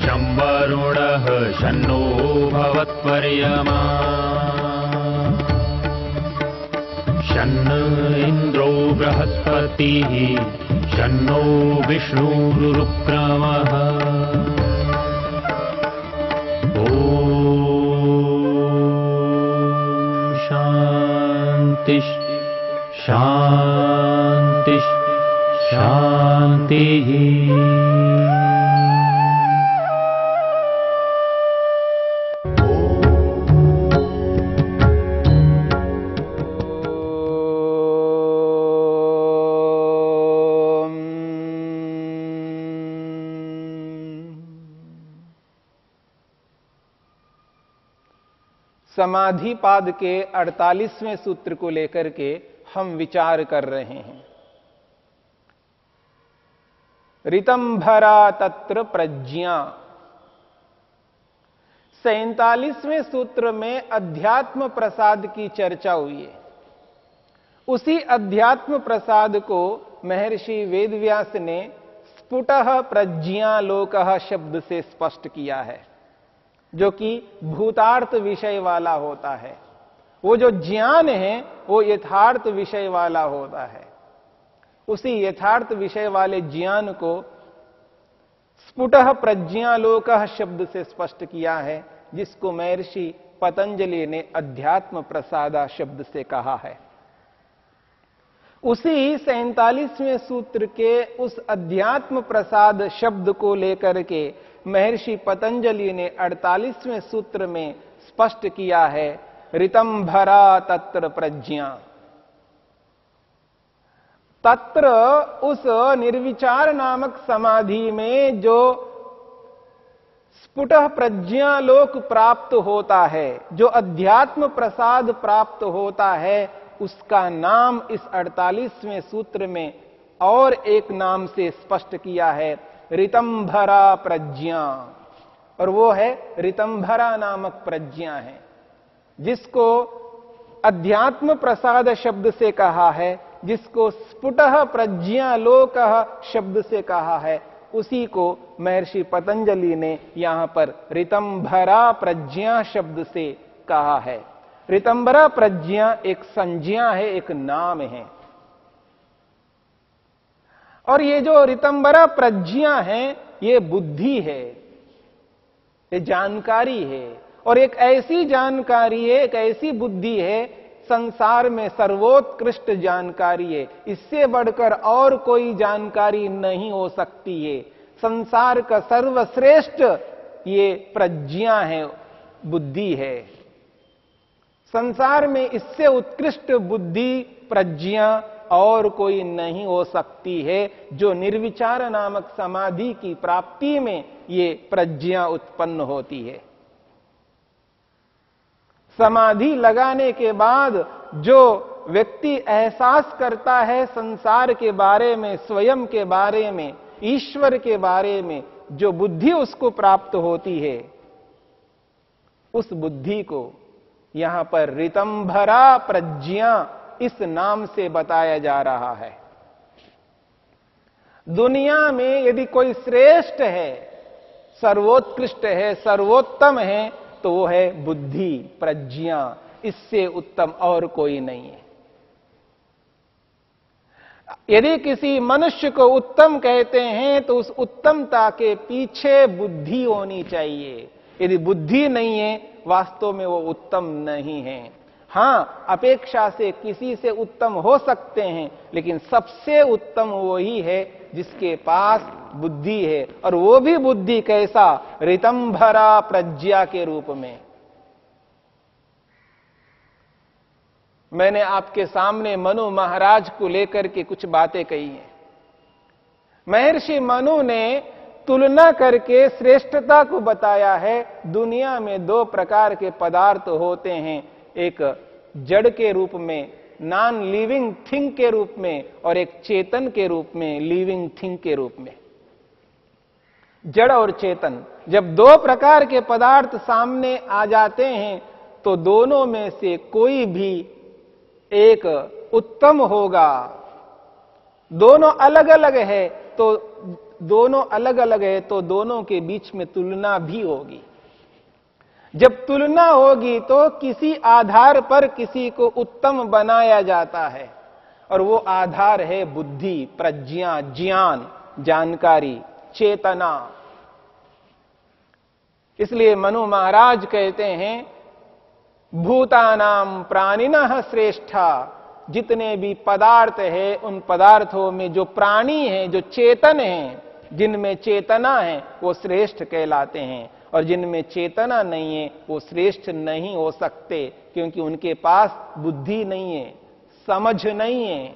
शं वरुणः शन्नो भवत्पर्यमा शन्न इन्द्रो बृहस्पतिः शन्नो विष्णुरुक्रमः ॐ शान्ति शान्ति शान्तिः। समाधिपाद के 48वें सूत्र को लेकर के हम विचार कर रहे हैं। ऋतंभरा तत्र प्रज्ञा। 47वें सूत्र में अध्यात्म प्रसाद की चर्चा हुई है। उसी अध्यात्म प्रसाद को महर्षि वेदव्यास ने स्फुटः प्रज्ञालोकः शब्द से स्पष्ट किया है, जो कि भूतार्थ विषय वाला होता है। वो जो ज्ञान है वो यथार्थ विषय वाला होता है। उसी यथार्थ विषय वाले ज्ञान को स्फुटः प्रज्ञालोकः शब्द से स्पष्ट किया है, जिसको महर्षि पतंजलि ने अध्यात्म प्रसादा शब्द से कहा है। उसी 47वें सूत्र के उस अध्यात्म प्रसाद शब्द को लेकर के महर्षि पतंजलि ने 48वें सूत्र में स्पष्ट किया है, ऋतंभरा तत्र प्रज्ञा। तत्र उस निर्विचार नामक समाधि में जो स्फुटः प्रज्ञालोक प्राप्त होता है, जो अध्यात्म प्रसाद प्राप्त होता है, उसका नाम इस 48वें सूत्र में और एक नाम से स्पष्ट किया है, ऋतंभरा प्रज्ञा। और वो है ऋतंभरा नामक प्रज्ञा है, जिसको अध्यात्म प्रसाद शब्द से कहा है, जिसको स्फुटः प्रज्ञालोकः शब्द से कहा है, उसी को महर्षि पतंजलि ने यहां पर ऋतंभरा प्रज्ञा शब्द से कहा है। ऋतंभरा प्रज्ञा एक संज्ञा है, एक नाम है। और ये जो ऋतंभरा प्रज्ञा है, ये बुद्धि है, ये जानकारी है। और एक ऐसी जानकारी है, एक ऐसी बुद्धि है, संसार में सर्वोत्कृष्ट जानकारी है। इससे बढ़कर और कोई जानकारी नहीं हो सकती है। संसार का सर्वश्रेष्ठ ये प्रज्ञा है, बुद्धि है। संसार में इससे उत्कृष्ट बुद्धि प्रज्ञा और कोई नहीं हो सकती है, जो निर्विचार नामक समाधि की प्राप्ति में ये प्रज्ञा उत्पन्न होती है। समाधि लगाने के बाद जो व्यक्ति एहसास करता है संसार के बारे में, स्वयं के बारे में, ईश्वर के बारे में, जो बुद्धि उसको प्राप्त होती है, उस बुद्धि को यहां पर ऋतंभरा प्रज्ञा इस नाम से बताया जा रहा है। दुनिया में यदि कोई श्रेष्ठ है, सर्वोत्कृष्ट है, सर्वोत्तम है, तो वो है बुद्धि, प्रज्ञा। इससे उत्तम और कोई नहीं है। यदि किसी मनुष्य को उत्तम कहते हैं तो उस उत्तमता के पीछे बुद्धि होनी चाहिए। यदि बुद्धि नहीं है, वास्तव में वो उत्तम नहीं है। हां, अपेक्षा से किसी से उत्तम हो सकते हैं, लेकिन सबसे उत्तम वही है जिसके पास बुद्धि है। और वो भी बुद्धि कैसा? ऋतंभरा प्रज्ञा के रूप में। मैंने आपके सामने मनु महाराज को लेकर के कुछ बातें कही हैं। महर्षि मनु ने तुलना करके श्रेष्ठता को बताया है। दुनिया में दो प्रकार के पदार्थ होते हैं, एक जड़ के रूप में, नॉन लिविंग थिंग के रूप में, और एक चेतन के रूप में, लिविंग थिंग के रूप में। जड़ और चेतन, जब दो प्रकार के पदार्थ सामने आ जाते हैं तो दोनों में से कोई भी एक उत्तम होगा। दोनों अलग अलग है तो दोनों अलग अलग है तो दोनों के बीच में तुलना भी होगी। जब तुलना होगी तो किसी आधार पर किसी को उत्तम बनाया जाता है, और वो आधार है बुद्धि, प्रज्ञा, ज्ञान, जानकारी, चेतना। इसलिए मनु महाराज कहते हैं भूतानाम प्राणिनः श्रेष्ठा, जितने भी पदार्थ है उन पदार्थों में जो प्राणी है, जो चेतन है, जिनमें चेतना है वो श्रेष्ठ कहलाते हैं, और जिनमें चेतना नहीं है वो श्रेष्ठ नहीं हो सकते, क्योंकि उनके पास बुद्धि नहीं है, समझ नहीं है।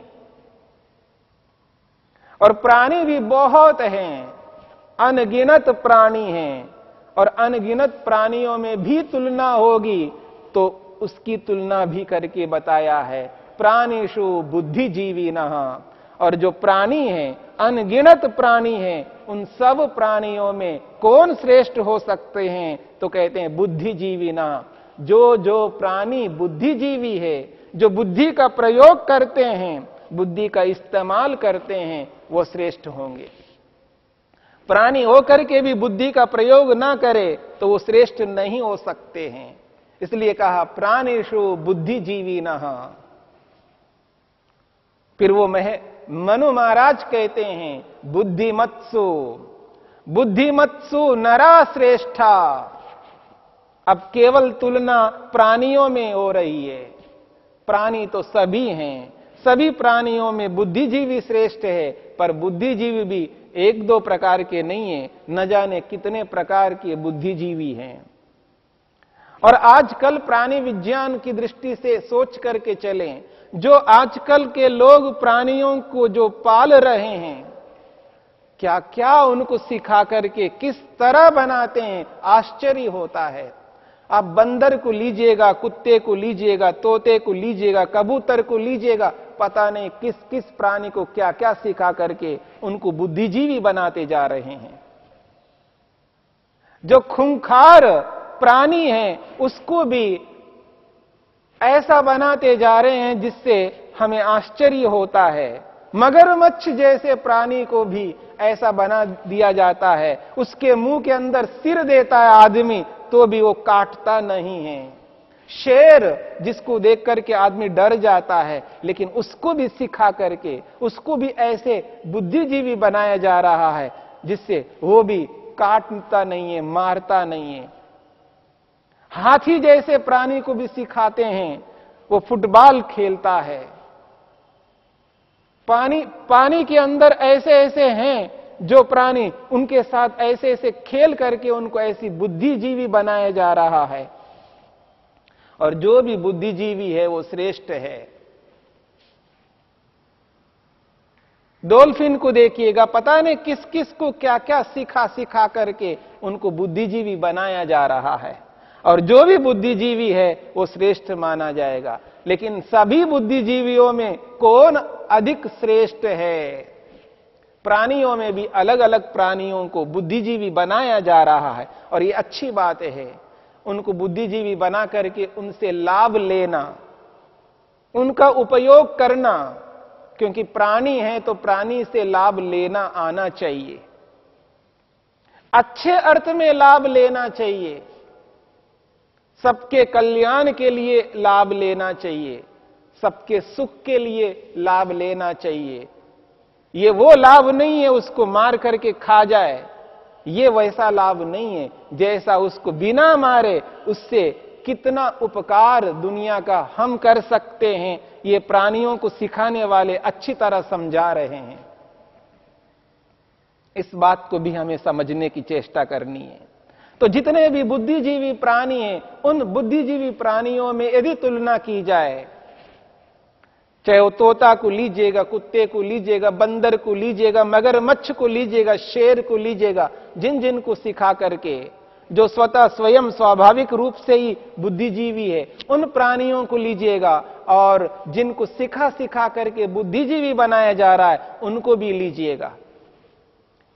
और प्राणी भी बहुत हैं, अनगिनत प्राणी हैं, और अनगिनत प्राणियों में भी तुलना होगी तो उसकी तुलना भी करके बताया है प्राणिषु बुद्धिजीविनः। और जो प्राणी हैं, अनगिनत प्राणी हैं, उन सब प्राणियों में कौन श्रेष्ठ हो सकते हैं? तो कहते हैं बुद्धिजीविनः। जो प्राणी बुद्धिजीवी है, जो बुद्धि का प्रयोग करते हैं, बुद्धि का इस्तेमाल करते हैं, वो श्रेष्ठ होंगे। प्राणी होकर के भी बुद्धि का प्रयोग ना करे तो वो श्रेष्ठ नहीं हो सकते हैं। इसलिए कहा प्राणिषु बुद्धिजीविनः। फिर वो मनु महाराज कहते हैं बुद्धिमत्सु, बुद्धिमत्सु नरा श्रेष्ठा। अब केवल तुलना प्राणियों में हो रही है। प्राणी तो सभी हैं, सभी प्राणियों में बुद्धिजीवी श्रेष्ठ है, पर बुद्धिजीवी भी एक दो प्रकार के नहीं है, न जाने कितने प्रकार के बुद्धिजीवी हैं। और आजकल प्राणी विज्ञान की दृष्टि से सोच करके चलें, जो आजकल के लोग प्राणियों को जो पाल रहे हैं, क्या क्या उनको सिखा करके किस तरह बनाते हैं, आश्चर्य होता है। आप बंदर को लीजिएगा, कुत्ते को लीजिएगा, तोते को लीजिएगा, कबूतर को लीजिएगा, पता नहीं किस किस प्राणी को क्या क्या सिखा करके उनको बुद्धिजीवी बनाते जा रहे हैं। जो खूंखार प्राणी है उसको भी ऐसा बनाते जा रहे हैं जिससे हमें आश्चर्य होता है। मगरमच्छ जैसे प्राणी को भी ऐसा बना दिया जाता है, उसके मुंह के अंदर सिर देता है आदमी तो भी वो काटता नहीं है। शेर जिसको देख करके आदमी डर जाता है, लेकिन उसको भी सिखा करके उसको भी ऐसे बुद्धिजीवी बनाया जा रहा है जिससे वो भी काटता नहीं है, मारता नहीं है। हाथी जैसे प्राणी को भी सिखाते हैं, वो फुटबॉल खेलता है। पानी के अंदर ऐसे ऐसे हैं जो प्राणी, उनके साथ ऐसे ऐसे खेल करके उनको ऐसी बुद्धिजीवी बनाया जा रहा है। और जो भी बुद्धिजीवी है वो श्रेष्ठ है। डॉल्फिन को देखिएगा, पता नहीं किस किस को क्या क्या सिखा करके उनको बुद्धिजीवी बनाया जा रहा है। और जो भी बुद्धिजीवी है वो श्रेष्ठ माना जाएगा। लेकिन सभी बुद्धिजीवियों में कौन अधिक श्रेष्ठ है? प्राणियों में भी अलग अलग प्राणियों को बुद्धिजीवी बनाया जा रहा है, और ये अच्छी बात है। उनको बुद्धिजीवी बना करके उनसे लाभ लेना, उनका उपयोग करना, क्योंकि प्राणी है तो प्राणी से लाभ लेना आना चाहिए, अच्छे अर्थ में लाभ लेना चाहिए, सबके कल्याण के लिए लाभ लेना चाहिए, सबके सुख के लिए लाभ लेना चाहिए। ये वो लाभ नहीं है उसको मार करके खा जाए, ये वैसा लाभ नहीं है जैसा उसको बिना मारे उससे कितना उपकार दुनिया का हम कर सकते हैं, ये प्राणियों को सिखाने वाले अच्छी तरह समझा रहे हैं। इस बात को भी हमें समझने की चेष्टा करनी है। तो जितने भी बुद्धिजीवी प्राणी हैं, उन बुद्धिजीवी प्राणियों में यदि तुलना की जाए, चाहे वो तोता को लीजिएगा, कुत्ते को लीजिएगा, बंदर को लीजिएगा, मगरमच्छ को लीजिएगा, शेर को लीजिएगा, जिन जिन को सिखा करके, जो स्वतः स्वयं स्वाभाविक रूप से ही बुद्धिजीवी है, उन प्राणियों को लीजिएगा, और जिनको सिखा करके बुद्धिजीवी बनाया जा रहा है उनको भी लीजिएगा।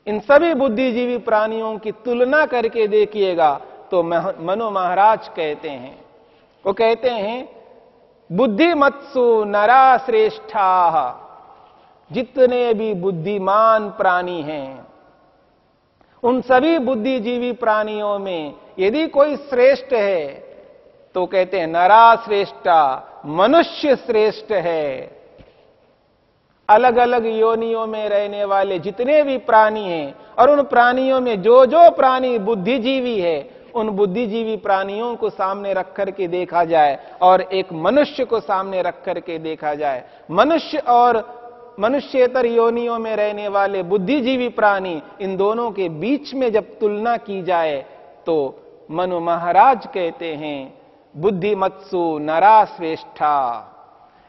इन सभी बुद्धिजीवी प्राणियों की तुलना करके देखिएगा तो मनु महाराज कहते हैं, वो कहते हैं बुद्धिमत्सु नरा श्रेष्ठा। जितने भी बुद्धिमान प्राणी हैं, उन सभी बुद्धिजीवी प्राणियों में यदि कोई श्रेष्ठ है तो कहते हैं नरा श्रेष्ठा, मनुष्य श्रेष्ठ है। अलग अलग योनियों में रहने वाले जितने भी प्राणी हैं और उन प्राणियों में जो जो प्राणी बुद्धिजीवी है, उन बुद्धिजीवी प्राणियों को सामने रख करके देखा जाए और एक मनुष्य को सामने रख करके देखा जाए। मनुष्य और मनुष्येतर योनियों में रहने वाले बुद्धिजीवी प्राणी, इन दोनों के बीच में जब तुलना की जाए तो मनु महाराज कहते हैं बुद्धिमत्सु नरा श्रेष्ठा।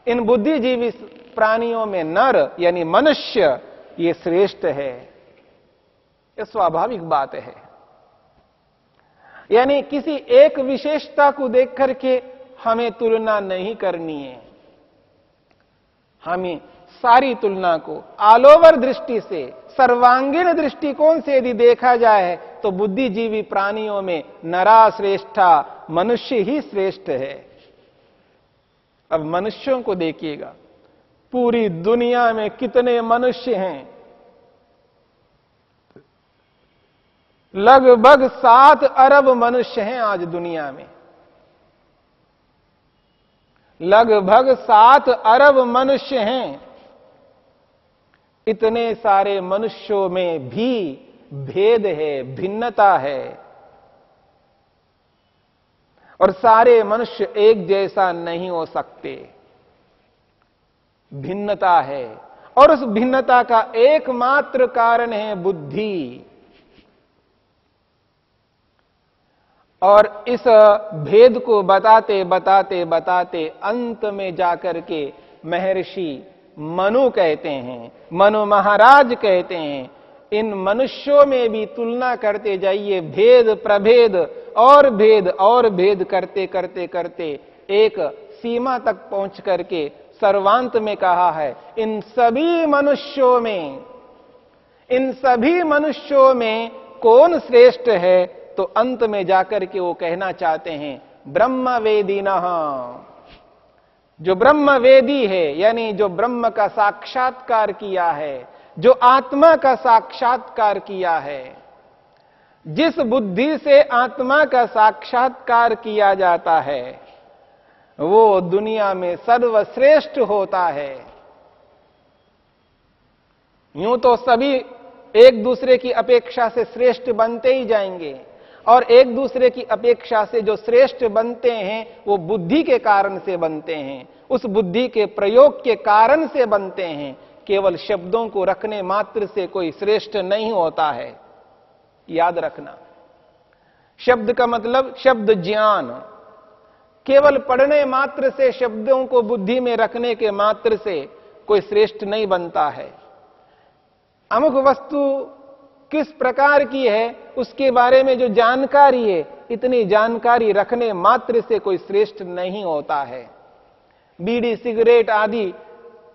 इन बुद्धिजीवी प्राणियों में नर यानी मनुष्य ये श्रेष्ठ है। ये स्वाभाविक बात है। यानी किसी एक विशेषता को देख करके हमें तुलना नहीं करनी है। हमें सारी तुलना को ऑल ओवर दृष्टि से, सर्वांगीण दृष्टिकोण से यदि देखा जाए तो बुद्धिजीवी प्राणियों में नरा श्रेष्ठा, मनुष्य ही श्रेष्ठ है। अब मनुष्यों को देखिएगा, पूरी दुनिया में कितने मनुष्य हैं? लगभग 7 अरब मनुष्य हैं आज दुनिया में। लगभग 7 अरब मनुष्य हैं। इतने सारे मनुष्यों में भी भेद है, भिन्नता है, और सारे मनुष्य एक जैसा नहीं हो सकते। भिन्नता है, और उस भिन्नता का एकमात्र कारण है बुद्धि। और इस भेद को बताते बताते बताते अंत में जाकर के महर्षि मनु कहते हैं, मनु महाराज कहते हैं, इन मनुष्यों में भी तुलना करते जाइए, भेद प्रभेद और भेद और भेद करते करते करते एक सीमा तक पहुंच करके सर्वांत में कहा है इन सभी मनुष्यों में कौन श्रेष्ठ है? तो अंत में जाकर के वो कहना चाहते हैं ब्रह्मवेदिनः। जो ब्रह्मवेदी है यानी जो ब्रह्म का साक्षात्कार किया है, जो आत्मा का साक्षात्कार किया है, जिस बुद्धि से आत्मा का साक्षात्कार किया जाता है वो दुनिया में सर्वश्रेष्ठ होता है। यूं तो सभी एक दूसरे की अपेक्षा से श्रेष्ठ बनते ही जाएंगे, और एक दूसरे की अपेक्षा से जो श्रेष्ठ बनते हैं वो बुद्धि के कारण से बनते हैं, उस बुद्धि के प्रयोग के कारण से बनते हैं। केवल शब्दों को रखने मात्र से कोई श्रेष्ठ नहीं होता है, याद रखना। शब्द का मतलब शब्द ज्ञान। केवल पढ़ने मात्र से, शब्दों को बुद्धि में रखने के मात्र से कोई श्रेष्ठ नहीं बनता है। अमुक वस्तु किस प्रकार की है उसके बारे में जो जानकारी है, इतनी जानकारी रखने मात्र से कोई श्रेष्ठ नहीं होता है। बीड़ी सिगरेट आदि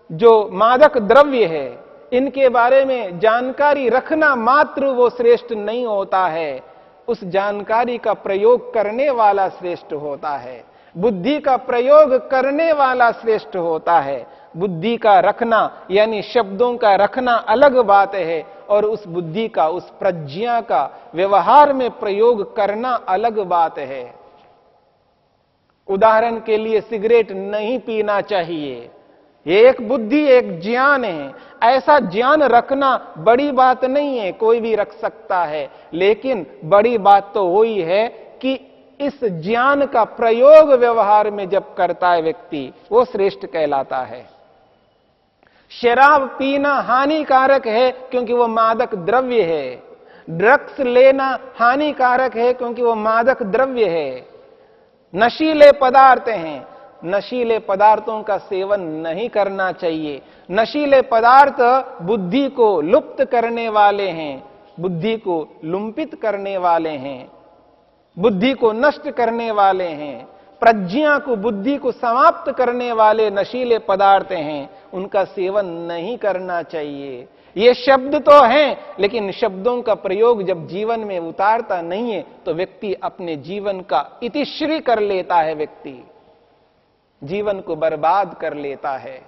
जो मादक द्रव्य है, इनके बारे में जानकारी रखना मात्र वो श्रेष्ठ नहीं होता है। उस जानकारी का प्रयोग करने वाला श्रेष्ठ होता है। बुद्धि का प्रयोग करने वाला श्रेष्ठ होता है। बुद्धि का रखना यानी शब्दों का रखना अलग बात है, और उस बुद्धि का, उस प्रज्ञा का व्यवहार में प्रयोग करना अलग बात है। उदाहरण के लिए सिगरेट नहीं पीना चाहिए, ये एक बुद्धि, एक ज्ञान है। ऐसा ज्ञान रखना बड़ी बात नहीं है, कोई भी रख सकता है, लेकिन बड़ी बात तो वही है कि इस ज्ञान का प्रयोग व्यवहार में जब करता है व्यक्ति, वो श्रेष्ठ कहलाता है। शराब पीना हानिकारक है क्योंकि वो मादक द्रव्य है। ड्रग्स लेना हानिकारक है क्योंकि वो मादक द्रव्य है। नशीले पदार्थ हैं, नशीले पदार्थों का सेवन नहीं करना चाहिए। नशीले पदार्थ बुद्धि को लुप्त करने वाले हैं, बुद्धि को लुम्पित करने वाले हैं, बुद्धि को नष्ट करने वाले हैं, प्रज्ञा को, बुद्धि को समाप्त करने वाले नशीले पदार्थ हैं। उनका सेवन नहीं करना चाहिए। ये शब्द तो हैं, लेकिन शब्दों का प्रयोग जब जीवन में उतारता नहीं है तो व्यक्ति अपने जीवन का इतिश्री कर लेता है, व्यक्ति जीवन को बर्बाद कर लेता है।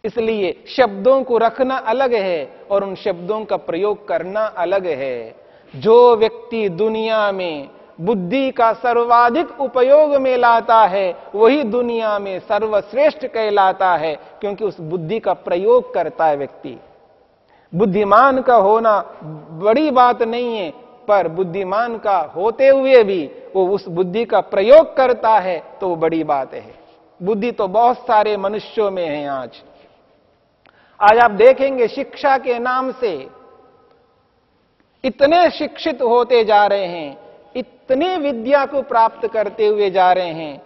इसलिए शब्दों को रखना अलग है और उन शब्दों का प्रयोग करना अलग है। जो व्यक्ति दुनिया में बुद्धि का सर्वाधिक उपयोग में लाता है वही दुनिया में सर्वश्रेष्ठ कहलाता है, क्योंकि उस बुद्धि का प्रयोग करता है व्यक्ति। बुद्धिमान का होना बड़ी बात नहीं है, पर बुद्धिमान का होते हुए भी वो उस बुद्धि का प्रयोग करता है तो वो बड़ी बात है। बुद्धि तो बहुत सारे मनुष्यों में है। आज आप देखेंगे शिक्षा के नाम से इतने शिक्षित होते जा रहे हैं, इतनी विद्या को प्राप्त करते हुए जा रहे हैं।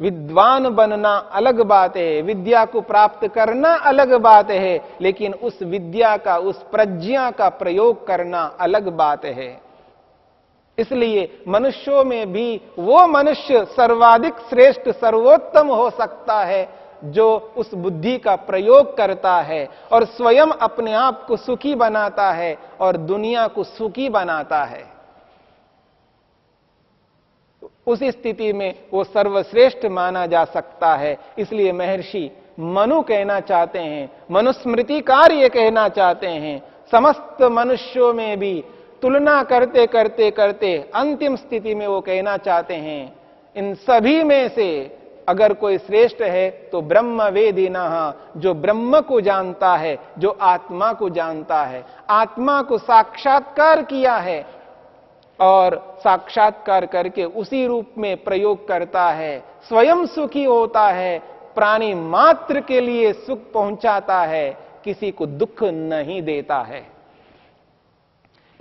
विद्वान बनना अलग बात है, विद्या को प्राप्त करना अलग बात है, लेकिन उस विद्या का, उस प्रज्ञा का प्रयोग करना अलग बात है। इसलिए मनुष्यों में भी वो मनुष्य सर्वाधिक श्रेष्ठ, सर्वोत्तम हो सकता है जो उस बुद्धि का प्रयोग करता है और स्वयं अपने आप को सुखी बनाता है और दुनिया को सुखी बनाता है। उस स्थिति में वो सर्वश्रेष्ठ माना जा सकता है। इसलिए महर्षि मनु कहना चाहते हैं, मनुस्मृतिकार ये कहना चाहते हैं, समस्त मनुष्यों में भी तुलना करते करते करते अंतिम स्थिति में वो कहना चाहते हैं, इन सभी में से अगर कोई श्रेष्ठ है तो ब्रह्मवेदिनः, जो ब्रह्म को जानता है, जो आत्मा को जानता है, आत्मा को साक्षात्कार किया है और साक्षात्कार करके उसी रूप में प्रयोग करता है, स्वयं सुखी होता है, प्राणी मात्र के लिए सुख पहुंचाता है, किसी को दुख नहीं देता है।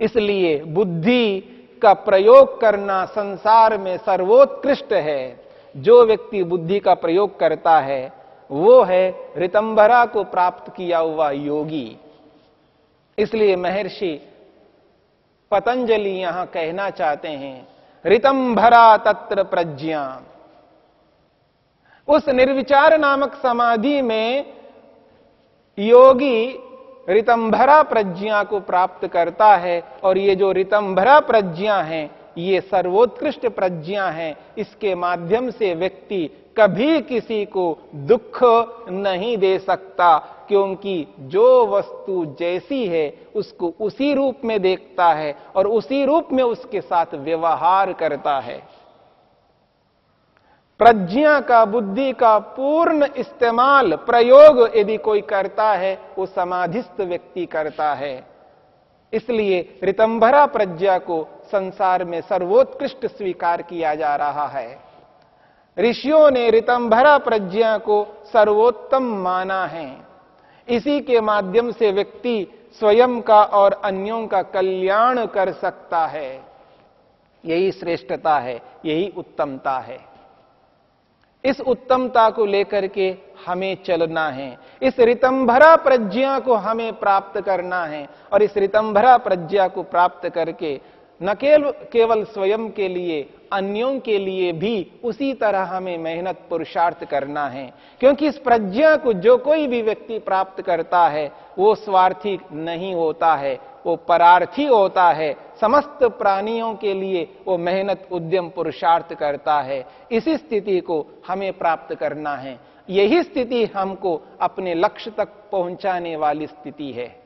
इसलिए बुद्धि का प्रयोग करना संसार में सर्वोत्कृष्ट है। जो व्यक्ति बुद्धि का प्रयोग करता है वो है ऋतंभरा को प्राप्त किया हुआ योगी। इसलिए महर्षि पतंजलि यहां कहना चाहते हैं, ऋतंभरा तत्र प्रज्ञा। उस निर्विचार नामक समाधि में योगी ऋतंभरा प्रज्ञा को प्राप्त करता है और ये जो ऋतंभरा प्रज्ञा है ये सर्वोत्कृष्ट प्रज्ञा है। इसके माध्यम से व्यक्ति कभी किसी को दुख नहीं दे सकता, क्योंकि जो वस्तु जैसी है उसको उसी रूप में देखता है और उसी रूप में उसके साथ व्यवहार करता है। प्रज्ञा का, बुद्धि का पूर्ण इस्तेमाल, प्रयोग यदि कोई करता है वो समाधिस्थ व्यक्ति करता है। इसलिए ऋतंभरा प्रज्ञा को संसार में सर्वोत्कृष्ट स्वीकार किया जा रहा है। ऋषियों ने ऋतंभरा प्रज्ञा को सर्वोत्तम माना है। इसी के माध्यम से व्यक्ति स्वयं का और अन्यों का कल्याण कर सकता है। यही श्रेष्ठता है, यही उत्तमता है। इस उत्तमता को लेकर के हमें चलना है। इस ऋतंभरा प्रज्ञा को हमें प्राप्त करना है और इस ऋतंभरा प्रज्ञा को प्राप्त करके न केवल स्वयं के लिए, अन्यों के लिए भी उसी तरह हमें मेहनत पुरुषार्थ करना है। क्योंकि इस प्रज्ञा को जो कोई भी व्यक्ति प्राप्त करता है वो स्वार्थी नहीं होता है, वो परार्थी होता है। समस्त प्राणियों के लिए वो मेहनत, उद्यम, पुरुषार्थ करता है। इसी स्थिति को हमें प्राप्त करना है। यही स्थिति हमको अपने लक्ष्य तक पहुंचाने वाली स्थिति है।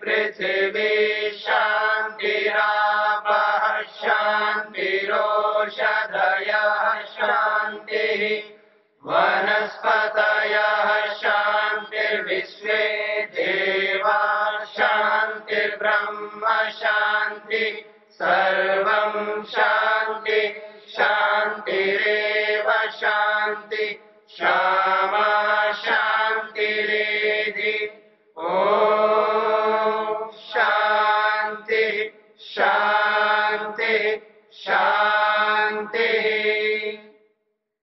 पृथिवी शान्तिरापः शान्तिरोषधयः शान्तिः वनस्पतयः शान्तिर्विश्वे देवा शान्तिर्ब्रह्म शान्ति सर्वं शान्ति शान्तिरेव शान्ति श्यामा